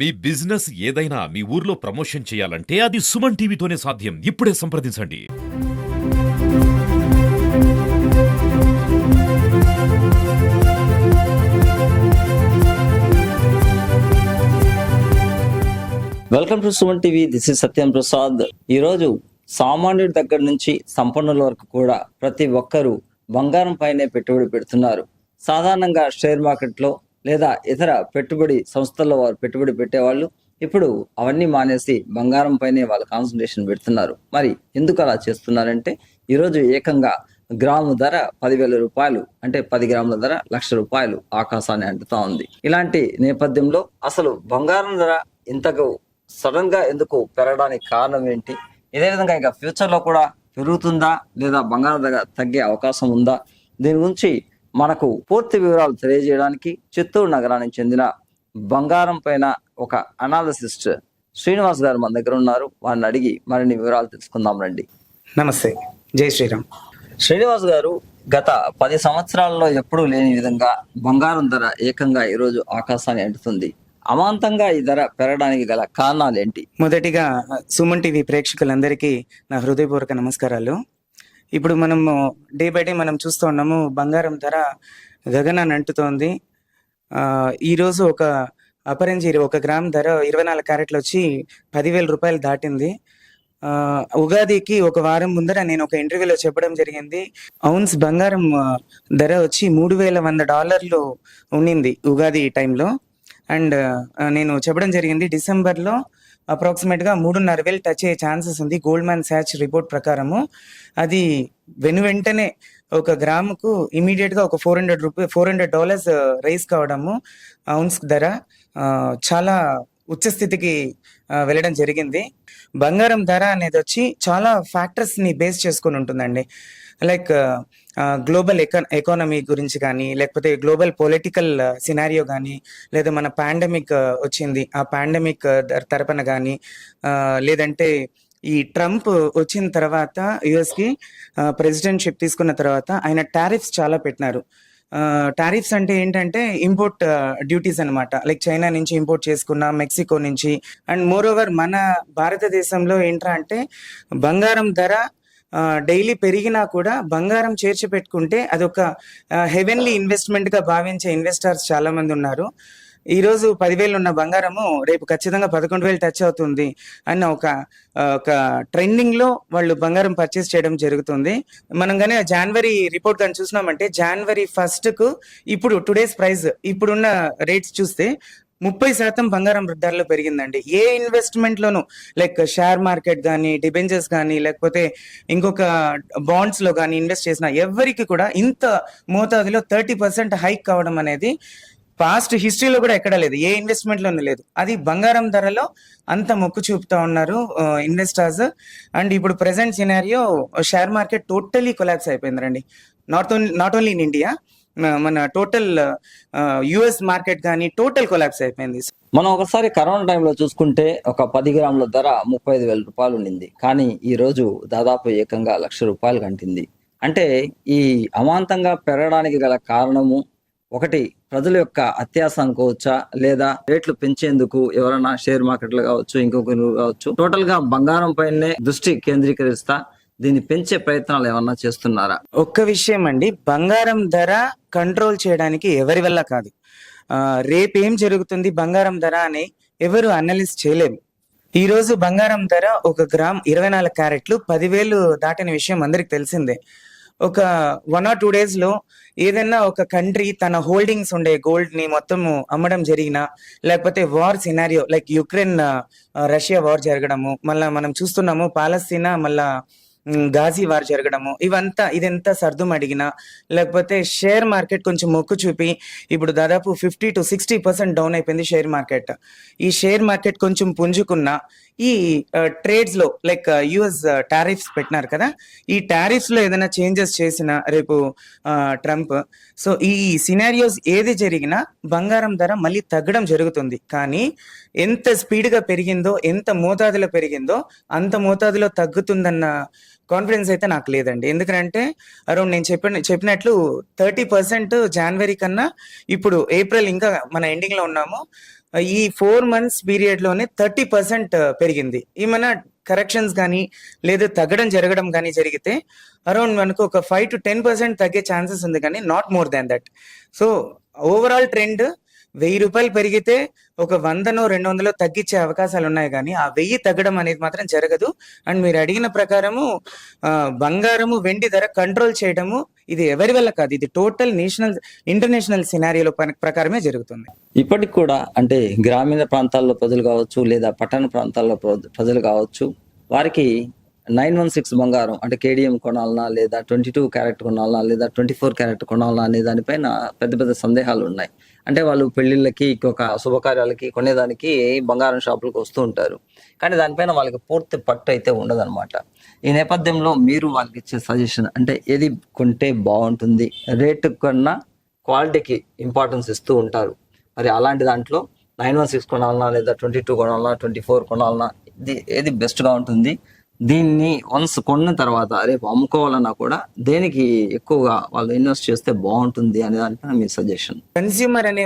మీ business ఏదైనా మీ ఊర్లో promotion చేయాలంటే అది సుమన్ టీవీతోనే సాధ్యం. ఇప్పుడే సంప్రదించండి. Welcome to Suman TV. This is Satyam Prasad. ఈరోజు సామాన్యుడి దగ్గర నుంచి సంపన్నుల వరకు కూడా ప్రతి ఒక్కరూ బంగారం పైనే పెట్టుబడి పెడుతున్నారు. సాధారణంగా షేర్ మార్కెట్లో లేదా ఇతర పెట్టుబడి సంస్థల్లో వారు పెట్టుబడి పెట్టేవాళ్ళు ఇప్పుడు అవన్నీ మానేసి బంగారం పైనే వాళ్ళ కాన్సన్ట్రేషన్ పెడుతున్నారు. మరి ఎందుకు అలా చేస్తున్నారంటే ఈరోజు ఏకంగా గ్రాము ధర 10,000 రూపాయలు, అంటే 10 గ్రాముల ధర ₹1,00,000 ఆకాశాన్ని అంటుతా ఉంది. ఇలాంటి నేపథ్యంలో అసలు బంగారం ధర ఇంతకు సడన్ గా ఎందుకు పెరగడానికి కారణం ఏంటి? ఇదే విధంగా ఇక ఫ్యూచర్ లో కూడా పెరుగుతుందా లేదా బంగారం ధర తగ్గే అవకాశం ఉందా? దీని గురించి మనకు పూర్తి వివరాలు తెలియజేయడానికి చిత్తూరు నగరానికి చెందిన బంగారం పైన ఒక అనాలిసిస్ట్ శ్రీనివాస్ గారు మన దగ్గర ఉన్నారు. వారిని అడిగి మరిన్ని వివరాలు తెలుసుకుందాం రండి. నమస్తే, జై శ్రీరామ్. శ్రీనివాస్ గారు, గత 10 సంవత్సరాలలో ఎప్పుడూ లేని విధంగా బంగారం ధర ఏకంగా ఈరోజు ఆకాశాన్ని అంటుతుంది. అమాంతంగా ఈ ధర పెరగడానికి గల కారణాలు ఏంటి? మొదటిగా సుమన్ టీవీ ప్రేక్షకులందరికీ నా హృదయపూర్వక నమస్కారాలు. ఇప్పుడు మనము డే బై డే మనం చూస్తూ ఉన్నాము, బంగారం ధర గగనాన్ని అంటుతోంది. ఈరోజు ఒక అపరంజి 1 గ్రామ్ ధర 24 క్యారెట్లు వచ్చి 10,000 రూపాయలు దాటింది. ఉగాదికి ఒక వారం ముందర నేను ఒక ఇంటర్వ్యూలో చెప్పడం జరిగింది, ఔన్స్ బంగారం ధర వచ్చి $3,100 ఉండింది ఉగాది టైంలో. అండ్ నేను చెప్పడం జరిగింది డిసెంబర్లో అప్రాక్సిమేట్గా 3,500 టచ్ అయ్యే ఛాన్సెస్ ఉంది గోల్డ్మాన్ సాచ్ రిపోర్ట్ ప్రకారము. అది వెంటనే ఒక గ్రాముకు ఇమీడియట్గా ఒక $400 రైజ్ కావడము, ఔన్స్ ధర చాలా ఉచ్చస్థితికి వెళ్ళడం జరిగింది. బంగారం ధర అనేది వచ్చి చాలా ఫ్యాక్టర్స్ని బేస్ చేసుకొని ఉంటుందండి. లైక్ గ్లోబల్ ఎకానమీ గురించి కానీ, లేకపోతే గ్లోబల్ పొలిటికల్ సినారియో కానీ, లేదా మన పాండమిక్ వచ్చింది ఆ పాండమిక్ తరపున కానీ, లేదంటే ఈ ట్రంప్ వచ్చిన తర్వాత యుఎస్కి ప్రెసిడెంట్షిప్ తీసుకున్న తర్వాత ఆయన టారిఫ్స్ చాలా పెట్టినారు. టారిఫ్స్ అంటే ఏంటంటే ఇంపోర్ట్ డ్యూటీస్ అనమాట. లైక్ చైనా నుంచి ఇంపోర్ట్ చేసుకున్న, మెక్సికో నుంచి. అండ్ మోర్ ఓవర్ మన భారతదేశంలో ఏంట్రా అంటే బంగారం ధర డైలీ పెరిగినా కూడా బంగారం చేర్చి పెట్టుకుంటే అదొక హెవెన్లీ ఇన్వెస్ట్మెంట్ గా భావించే ఇన్వెస్టర్స్ చాలా మంది ఉన్నారు. ఈ రోజు 10,000 ఉన్న బంగారము రేపు ఖచ్చితంగా 11,000 టచ్ అవుతుంది అన్న ఒక ట్రెండింగ్ లో వాళ్ళు బంగారం పర్చేస్ చేయడం జరుగుతుంది. మనం కానీ జనవరి రిపోర్ట్ కానీ చూసినామంటే జనవరి 1st కు ఇప్పుడు టుడేస్ ప్రైస్ ఇప్పుడున్న రేట్స్ చూస్తే 30% బంగారం ధరలో పెరిగిందండి. ఏ ఇన్వెస్ట్మెంట్ లోను, లైక్ షేర్ మార్కెట్ కానీ, డిబెంచర్స్ కానీ, లేకపోతే ఇంకొక బాండ్స్ లో కానీ ఇన్వెస్ట్ చేసిన ఎవరికి కూడా ఇంత మోతాదులో 30% హైక్ కావడం అనేది పాస్ట్ హిస్టరీలో కూడా ఎక్కడ లేదు, ఏ ఇన్వెస్ట్మెంట్ లోనూ లేదు. అది బంగారం ధరలో అంత మొక్కు చూపుతా ఉన్నారు ఇన్వెస్టర్స్. అండ్ ఇప్పుడు present scenario share market totally collapse అయిపోయిందండి. నాట్ ఓన్లీ ఇన్ ఇండియా, మన టోటల్ యుఎస్ మార్కెట్ కానీ టోటల్ కొలాప్స్ అయిపోయింది. మనం ఒకసారి కరోనా టైంలో చూసుకుంటే ఒక 10 గ్రాముల ధర 35,000 రూపాయలు ఉండింది. కానీ ఈ రోజు దాదాపు ఏకంగా ₹1,00,000 కంటింది. అంటే ఈ అమాంతంగా పెరగడానికి గల కారణము ఒకటి ప్రజల యొక్క అత్యాస అనుకోవచ్చా, లేదా రేట్లు పెంచేందుకు ఎవరైనా షేర్ మార్కెట్లు కావచ్చు, ఇంకొకరు కావచ్చు, టోటల్ గా బంగారం పైనే దృష్టి కేంద్రీకరిస్తా దీన్ని పెంచే ప్రయత్నాలు ఏమన్నా చేస్తున్నారా? ఒక్క విషయం అండి, బంగారం ధర కంట్రోల్ చేయడానికి ఎవరి వల్ల కాదు. రేపేం జరుగుతుంది బంగారం ధర అని ఎవరు అనలైజ్ చేయలేరు. ఈ రోజు బంగారం ధర 1 గ్రామ్ 24 క్యారెట్లు 10,000 దాటిన విషయం అందరికి తెలిసిందే. ఒక 1 or 2 days లో ఏదైనా ఒక కంట్రీ తన హోల్డింగ్స్ ఉండే గోల్డ్ ని మొత్తం అమ్మడం జరిగినా, లేకపోతే war scenario like Ukraine Russia war జరగడము, మళ్ళా మనం చూస్తున్నాము పాలస్తీనా మళ్ళా గాజీ వార్ జరగడము, ఇదంతా సర్దుం అడిగినా, లేకపోతే షేర్ మార్కెట్ కొంచెం మొక్కు చూపి ఇప్పుడు దాదాపు 50 to 60% డౌన్ అయిపోయింది షేర్ మార్కెట్. ఈ షేర్ మార్కెట్ కొంచెం పుంజుకున్నా ఈ ట్రేడ్స్ లో లైక్ యుఎస్ టారిఫ్స్ పెట్టినారు కదా, ఈ టారిఫ్స్ లో ఏదైనా చేంజెస్ చేసిన రేపు ట్రంప్, సో ఈ సినారియోస్ ఏది జరిగినా బంగారం ధర మళ్ళీ తగ్గడం జరుగుతుంది. కానీ ఎంత స్పీడ్ గా పెరిగిందో, ఎంత మోతాదులో పెరిగిందో అంత మోతాదులో తగ్గుతుందన్న కాన్ఫిడెన్స్ అయితే నాకు లేదండి. ఎందుకంటే అరౌండ్ నేను చెప్పినట్లు 30% జనవరి కన్నా ఇప్పుడు ఏప్రిల్, ఇంకా మన ఎండింగ్ లో ఉన్నాము, ఈ 4 months పీరియడ్ లోనే 30% పెరిగింది. ఏమైనా కరెక్షన్స్ కానీ లేదా తగ్గడం జరగడం కానీ జరిగితే అరౌండ్ మనకు ఒక 5 to 10% తగ్గే ఛాన్సెస్ ఉంది, కానీ not more than that. So overall trend 1000 రూపాయలు పెరిగితే ఒక 100-200 తగ్గించే అవకాశాలు ఉన్నాయి, కానీ ఆ 1000 తగ్గడం అనేది మాత్రం జరగదు. అండ్ మీరు అడిగిన ప్రకారము బంగారము వెండి ధర కంట్రోల్ చేయడము ఇది ఎవరి వల్ల కాదు, ఇది టోటల్ ఇంటర్నేషనల్ సినారియోలో ప్రకారమే జరుగుతుంది. ఇప్పటికి కూడా అంటే గ్రామీణ ప్రాంతాల్లో ప్రజలు కావచ్చు లేదా పట్టణ ప్రాంతాల్లో ప్రజలు కావచ్చు, వారికి 916 బంగారం అంటే కేడిఎం కొనాలనా లేదా 22 క్యారెట్ కొనాలనా లేదా 24 క్యారెట్ కొనాలనా అనే దానిపైన పెద్ద పెద్ద సందేహాలు ఉన్నాయి. అంటే వాళ్ళు పెళ్లిళ్ళకి ఇంకొక శుభకార్యాలకి కొనేదానికి బంగారం షాపులకు వస్తూ ఉంటారు, కానీ దానిపైన వాళ్ళకి పూర్తి పట్టు అయితే ఉండదన్నమాట. ఈ నేపథ్యంలో మీరు వాళ్ళకి ఇచ్చే సజెషన్ అంటే ఏది కొంటే బాగుంటుంది, రేటు కన్నా క్వాలిటీకి ఇంపార్టెన్స్ ఇస్తూ ఉంటారు. మరి అలాంటి దాంట్లో 916 కొనాలనా లేదా 22 కొనాలనా 24 కొనాలనా ఏది బెస్ట్గా ఉంటుంది? దీన్ని వన్స్ కొన్న తర్వాత రేపు అమ్ముకోవాలన్నా కూడా దేనికి ఎక్కువగా వాళ్ళు ఇన్వెస్ట్ చేస్తే బాగుంటుంది అనే దానిపైన మీ సజెషన్. కన్స్యూమర్ అనే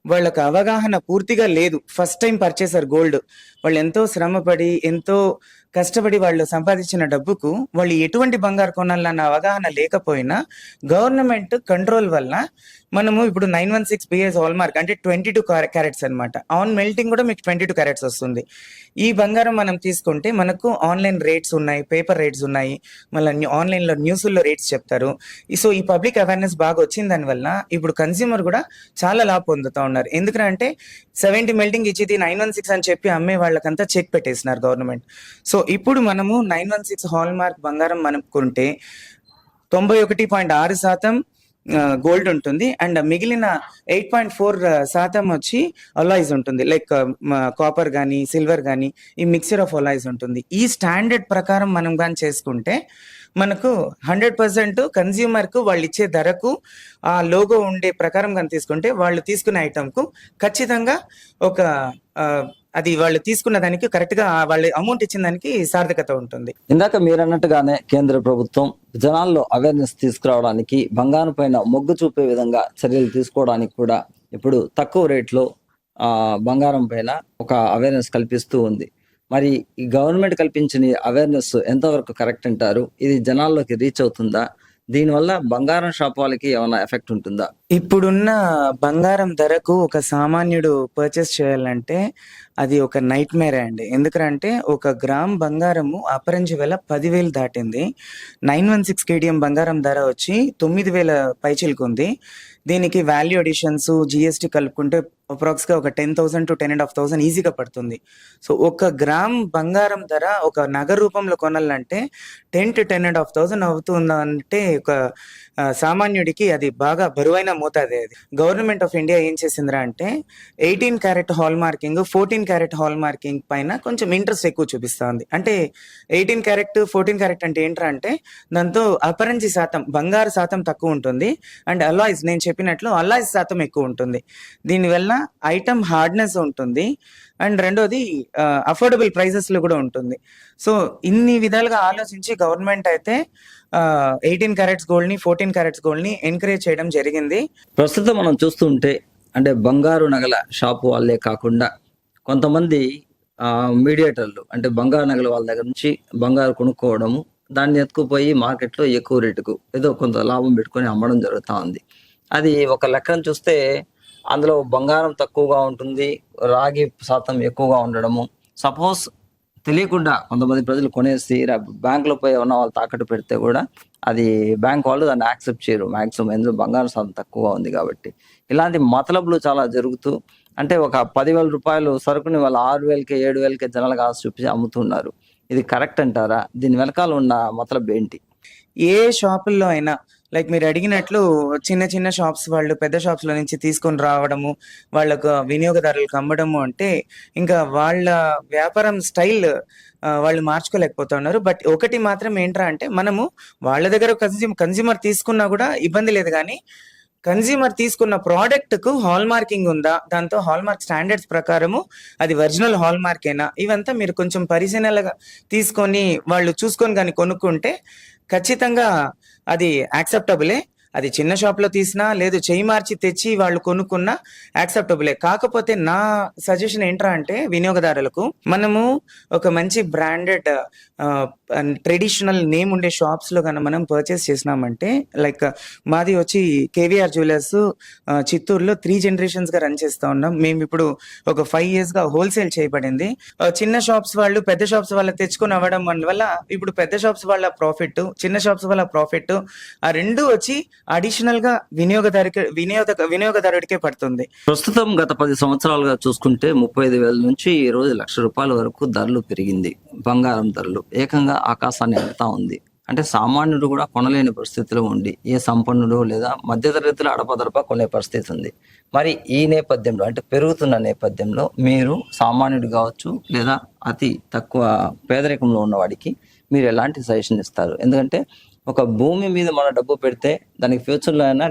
వాళ్ళకి అవగాహన పూర్తిగా లేదు. ఫస్ట్ టైం పర్చేసర్ గోల్డ్, వాళ్ళు ఎంతో శ్రమపడి ఎంతో కష్టపడి వాళ్ళు సంపాదించిన డబ్బుకు వాళ్ళు ఎటువంటి బంగారు కొనాలన్న అవగాహన లేకపోయినా గవర్నమెంట్ కంట్రోల్ వల్ల మనము ఇప్పుడు 916 బిఎస్ హాల్ మార్క్ అంటే 22 క్యారెట్స్ అనమాట. ఆన్ మెల్టింగ్ కూడా మీకు 22 క్యారెట్స్ వస్తుంది. ఈ బంగారం మనం తీసుకుంటే మనకు ఆన్లైన్ రేట్స్ ఉన్నాయి, పేపర్ రేట్స్ ఉన్నాయి, మళ్ళీ ఆన్లైన్లో న్యూస్లో రేట్స్ చెప్తారు. సో ఈ పబ్లిక్ అవేర్నెస్ బాగా వచ్చిన దానివల్ల ఇప్పుడు కన్స్యూమర్ కూడా చాలా లాభ పొందుతూ ఉన్నారు. ఎందుకంటే 70 మెల్టింగ్ ఇచ్చేది 916 అని చెప్పి అమ్మే వాళ్ళకంతా చెక్ పెట్టేసినారు గవర్నమెంట్. సో ఇప్పుడు మనము 916 హాల్ మార్క్ బంగారం మనం కొంటే 91.6% గోల్డ్ ఉంటుంది, అండ్ మిగిలిన 8.4% వచ్చి అలాయిస్ ఉంటుంది, లైక్ కాపర్ కానీ సిల్వర్ కానీ ఈ మిక్చర్ ఆఫ్ అలాయిస్ ఉంటుంది. ఈ స్టాండర్డ్ ప్రకారం మనం కానీ చేసుకుంటే మనకు 100% కన్స్యూమర్కు వాళ్ళు ఇచ్చే ధరకు ఆ లోగో ఉండే ప్రకారం కానీ తీసుకుంటే వాళ్ళు తీసుకునే ఐటమ్కు ఖచ్చితంగా ఒక అది వాళ్ళు తీసుకున్న దానికి కరెక్ట్ గా వాళ్ళు అమౌంట్ ఇచ్చిన దానికి సార్థకత ఉంటుంది. ఇందాక మీరు అన్నట్టుగానే కేంద్ర ప్రభుత్వం జనాల్లో అవేర్నెస్ తీసుకురావడానికి బంగారం పైన మొగ్గు చూపే విధంగా చర్యలు తీసుకోవడానికి కూడా ఇప్పుడు తక్కువ రేట్లో బంగారం పైన ఒక అవేర్నెస్ కల్పిస్తూ ఉంది. మరి ఈ గవర్నమెంట్ కల్పించిన అవేర్నెస్ ఎంతవరకు కరెక్ట్ అంటారు? ఇది జనాల్లోకి రీచ్ అవుతుందా? దీనివల్ల బంగారం షాప్ వాళ్ళకి ఏమైనా ఎఫెక్ట్ ఉంటుందా? ఇప్పుడున్న బంగారం ధరకు ఒక సామాన్యుడు పర్చేస్ చేయాలంటే అది ఒక నైట్ మేరే అండి. ఎందుకంటే 1 గ్రామ్ బంగారము అపరంజి వేల 10,000 దాటింది. 916 కేడిఎం బంగారం ధర వచ్చి 9,000 పైచిలకు ఉంది. దీనికి వాల్యూ అడిషన్స్ జిఎస్టీ కలుపుకుంటే అప్రాక్స్గా ఒక 10,000 to 10,500 ఈజీగా పడుతుంది. సో 1 గ్రామ్ బంగారం ధర ఒక నగర రూపంలో కొనాలంటే 10,000 to 10,500 అవుతుందంటే ఒక సామాన్యుడికి అది బాగా బరువైన మోతాదే. అది గవర్నమెంట్ ఆఫ్ ఇండియా ఏం చేసిందిరా అంటే 18 carrot hall marking 14 carrot hall marking పైన కొంచెం ఇంట్రెస్ట్ ఎక్కువ చూపిస్తుంది. అంటే 18 క్యారెట్ 14 క్యారెట్ అంటే ఏంట్రా అంటే దాంతో అపరంజి శాతం బంగారు శాతం తక్కువ ఉంటుంది, అండ్ అలాయిస్ నేను చెప్పినట్లు అలాయిస్ శాతం ఎక్కువ ఉంటుంది. దీనివల్ల ఐటమ్ హార్డ్నెస్ ఉంటుంది, అండ్ రెండోది అఫోర్డబుల్ ప్రైజెస్ లో కూడా ఉంటుంది. సో ఇన్ని విధాలుగా ఆలోచించి గవర్నమెంట్ అయితే 18 క్యారెట్స్ గోల్డ్ ని 14 క్యారెట్స్ గోల్డ్ ని ఎంకరేజ్ చేయడం జరిగింది. ప్రస్తుతం మనం చూస్తుంటే అంటే బంగారు నగల షాపు వాళ్ళే కాకుండా కొంతమంది మీడియేటర్లు అంటే బంగారు నగల వాళ్ళ దగ్గర నుంచి బంగారు కొనుక్కోవడము, దాన్ని ఎత్తుకుపోయి మార్కెట్లో ఎక్కువ రేటుకు ఏదో కొంత లాభం పెట్టుకొని అమ్మడం జరుగుతూ ఉంది. అది ఒక లెక్కను చూస్తే అందులో బంగారం తక్కువగా ఉంటుంది, రాగి శాతం ఎక్కువగా ఉండడము. సపోజ్ తెలియకుండా కొంతమంది ప్రజలు కొనేసి బ్యాంకులో పోయి ఉన్న వాళ్ళు తాకట్టు పెడితే కూడా అది బ్యాంక్ వాళ్ళు దాన్ని యాక్సెప్ట్ చేయరు మాక్సిమం, ఎందుకు బంగారం శాతం తక్కువగా ఉంది కాబట్టి. ఇలాంటి మతలబులు చాలా జరుగుతూ అంటే ఒక 10,000 రూపాయలు సరుకుని వాళ్ళు 6,000కి 7,000కి జనాలకు ఆశ చూపించి అమ్ముతున్నారు. ఇది కరెక్ట్ అంటారా? దీని వెనకాల ఉన్న మతలబ్ ఏంటి? ఏ షాపుల్లో అయినా లైక్ మీరు అడిగినట్లు చిన్న చిన్న షాప్స్ వాళ్ళు పెద్ద షాప్స్ లో నుంచి తీసుకొని రావడము, వాళ్ళకు వినియోగదారులకు అమ్మడము అంటే ఇంకా వాళ్ళ వ్యాపారం స్టైల్ వాళ్ళు మార్చుకోలేకపోతున్నారు. బట్ ఒకటి మాత్రం ఏంట్రా అంటే మనము వాళ్ళ దగ్గర కన్స్యూమర్ తీసుకున్నా కూడా ఇబ్బంది లేదు, కానీ కన్స్యూమర్ తీసుకున్న ప్రోడక్ట్ కు హాల్ మార్కింగ్ ఉందా, దాంతో హాల్ మార్క్ స్టాండర్డ్స్ ప్రకారము అది ఒరిజినల్ హాల్ మార్కేనా, ఇవంతా మీరు కొంచెం పరిశీలనగా తీసుకొని వాళ్ళు చూసుకొని కానీ కొనుక్కుంటే ఖచ్చితంగా అది యాక్సెప్టబులే. అది చిన్న షాప్ లో తీసినా లేదు చేయి మార్చి తెచ్చి వాళ్ళు కొనుక్కున్నా యాక్సెప్టబులే. కాకపోతే నా సజెషన్ ఏంట్రా అంటే వినియోగదారులకు మనము ఒక మంచి బ్రాండెడ్ ట్రెడిషనల్ నేమ్ ఉండే షాప్స్ లో కనుక మనం పర్చేస్ చేసినామంటే, లైక్ మాది వచ్చి కేవీఆర్ జ్యువెలర్స్ చిత్తూరులో 3 generations గా రన్ చేస్తా ఉన్నాం. మేము ఇప్పుడు ఒక 5 years గా హోల్సేల్ చేయబడింది. చిన్న షాప్స్ వాళ్ళు పెద్ద షాప్స్ వాళ్ళ తెచ్చుకొని అవ్వడం వల్ల ఇప్పుడు పెద్ద షాప్స్ వాళ్ళ ప్రాఫిట్, చిన్న షాప్స్ వాళ్ళ ప్రాఫిట్ ఆ రెండు వచ్చి అడిషనల్ గా వినియోగదారుడికే పడుతుంది. ప్రస్తుతం గత 10 సంవత్సరాలుగా చూసుకుంటే 35,000 నుంచి ఈ రోజు ₹1,00,000 వరకు ధరలు పెరిగింది. బంగారం ధరలు ఏకంగా ఆకాశాన్ని అంటుతా ఉంది. అంటే సామాన్యుడు కూడా కొనలేని పరిస్థితిలో ఉండి ఏ సంపన్నుడు లేదా మధ్యతరగతిలో అడపదడప కొనే పరిస్థితి ఉంది. మరి ఈ నేపథ్యంలో అంటే పెరుగుతున్న నేపథ్యంలో మీరు సామాన్యుడు కావచ్చు లేదా అతి తక్కువ పేదరికంలో ఉన్నవాడికి మీరు ఎలాంటి సజెషన్ ఇస్తారు? ఎందుకంటే ఒక భూమి మీద మన డబ్బు పెడితే దానికి ఫ్యూచర్లో అయినా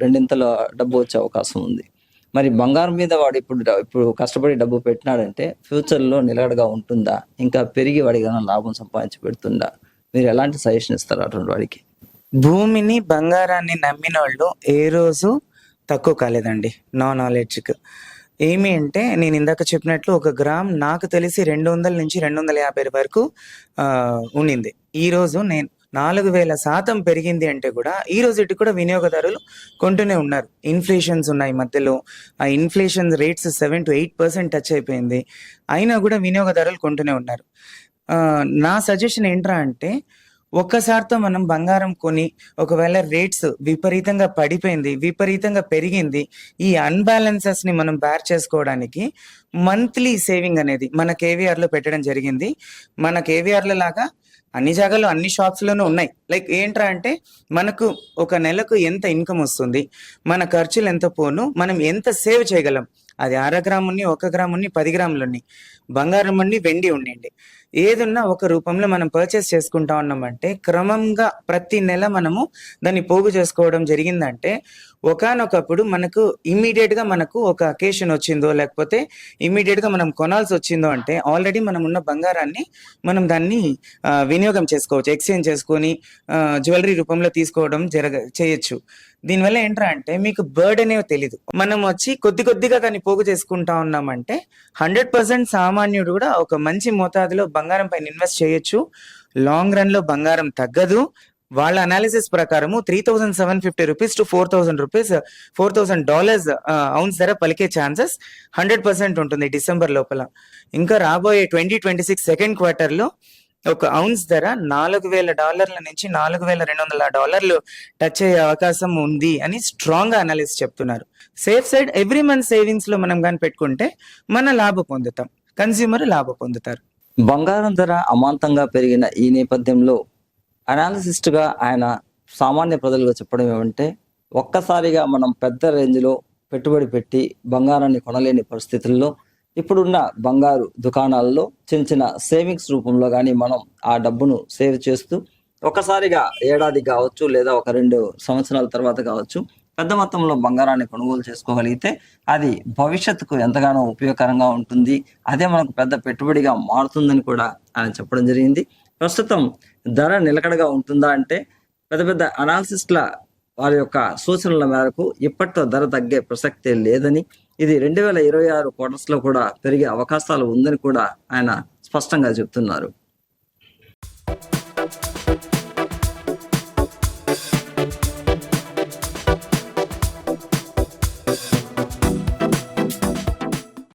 రెండింతల డబ్బు వచ్చే అవకాశం ఉంది. మరి బంగారం మీద వాడు ఇప్పుడు కష్టపడి డబ్బు పెట్టినాడంటే ఫ్యూచర్లో నిలకడగా ఉంటుందా, ఇంకా పెరిగి వాడికి లాభం సంపాదించి పెడుతుందా? మీరు ఎలాంటి సజెషన్ ఇస్తారు అటువంటి వాడికి? భూమిని బంగారాన్ని నమ్మిన వాళ్ళు ఏ రోజు తక్కువ కాలేదండి నా నాలెడ్జ్కి. ఏమి అంటే నేను ఇందాక చెప్పినట్లు ఒక గ్రామ్ నాకు తెలిసి 200 నుంచి 250 వరకు ఉండింది. ఈ రోజు నేను 4000% పెరిగింది అంటే కూడా ఈ రోజు కూడా వినియోగదారులు కొంటూనే ఉన్నారు. ఇన్ఫ్లేషన్స్ ఉన్నాయి మధ్యలో, ఆ ఇన్ఫ్లేషన్ రేట్స్ 7 to 8% టచ్ అయిపోయింది. అయినా కూడా వినియోగదారులు కొంటూనే ఉన్నారు. నా సజెషన్ ఏంట్రా అంటే ఒక్కసారితో మనం బంగారం కొని ఒకవేళ రేట్స్ విపరీతంగా పడిపోయింది, విపరీతంగా పెరిగింది, ఈ అన్బ్యాలెన్సెస్ ని మనం బేర్ చేసుకోవడానికి మంత్లీ సేవింగ్ అనేది మన కేవీఆర్ లో పెట్టడం జరిగింది. మన కేవీఆర్ లో లాగా అన్ని జాగాల్లో అన్ని షాప్స్ లోనూ ఉన్నాయి. లైక్ ఏంట్రా అంటే మనకు ఒక నెలకు ఎంత ఇన్కమ్ వస్తుంది, మన ఖర్చులు ఎంత పోను, మనం ఎంత సేవ్ చేయగలం. అది 1/2 గ్రాము ఉన్ని, 1 గ్రాము ఉన్ని, 10 గ్రాములు ఉన్ని, బంగారం ఉన్ని, వెండి ఉండండి, ఏదున్నా ఒక రూపంలో మనం పర్చేస్ చేసుకుంటా ఉన్నామంటే క్రమంగా ప్రతి నెల మనము దాన్ని పోగు చేసుకోవడం జరిగిందంటే ఒకానొకప్పుడు మనకు ఇమ్మీడియట్ గా మనకు ఒక అకేషన్ వచ్చిందో లేకపోతే ఇమ్మీడియట్ గా మనం కొనాల్సి వచ్చిందో అంటే ఆల్రెడీ మనం ఉన్న బంగారాన్ని మనం దాన్ని వినియోగం చేసుకోవచ్చు, ఎక్స్చేంజ్ చేసుకొని జ్యువెలరీ రూపంలో తీసుకోవడం చేయొచ్చు. దీనివల్ల ఏంట్రా అంటే మీకు బర్డ్ అనేవి తెలీదు. మనం వచ్చి కొద్దిగా దాన్ని పోగు చేసుకుంటా ఉన్నామంటే 100% సామాన్యుడు కూడా ఒక మంచి మోతాదులో బంగారం పైన ఇన్వెస్ట్ చేయొచ్చు. లాంగ్ రన్ లో బంగారం తగ్గదు. వాళ్ళ అనాలిసిస్ ప్రకారము $3,750 to $4,000 $4,000 ఔన్స్ ధర పలికే ఛాన్సెస్ 100% ఉంటుంది డిసెంబర్ లోపల. ఇంకా రాబోయే 2026 సెకండ్ క్వార్టర్ లో ఒక ఔన్స్ ధర $4,000 నుంచి $4,200 టచ్ అయ్యే అవకాశం ఉంది అని స్ట్రాంగ్ గా అనాలిసిస్ చెప్తున్నారు. Safe side every month savings లో మనం కానీ పెట్టుకుంటే మన లాభం పొందుతాం, కన్స్యూమర్ లాభం పొందుతారు. బంగారం ధర అమాంతంగా పెరిగిన ఈ నేపథ్యంలో అనాలిసిస్ట్ గా ఆయన సామాన్య ప్రజలుగా చెప్పడం ఏమంటే ఒక్కసారిగా మనం పెద్ద రేంజ్ లో పెట్టుబడి పెట్టి బంగారాన్ని కొనలేని పరిస్థితుల్లో ఇప్పుడున్న బంగారు దుకాణాలలో చిన్న సేవింగ్స్ రూపంలో కానీ మనం ఆ డబ్బును సేవ్ చేస్తూ ఒకసారిగా ఏడాది కావచ్చు లేదా ఒక 2 సంవత్సరాల తర్వాత కావచ్చు పెద్ద మొత్తంలో బంగారాన్ని కొనుగోలు చేసుకోగలిగితే అది భవిష్యత్తుకు ఎంతగానో ఉపయోగకరంగా ఉంటుంది. అదే మనకు పెద్ద పెట్టుబడిగా మారుతుందని కూడా ఆయన చెప్పడం జరిగింది. ప్రస్తుతం ధర నిలకడగా ఉంటుందా అంటే పెద్ద అనాలిసిస్ట్ల వారి యొక్క సూచనల మేరకు ఇప్పట్లో ధర తగ్గే ప్రసక్తే లేదని, ఇది 2026 క్వార్టర్స్ లో కూడా పెరిగే అవకాశాలు ఉందని కూడా ఆయన స్పష్టంగా చెప్తున్నారు.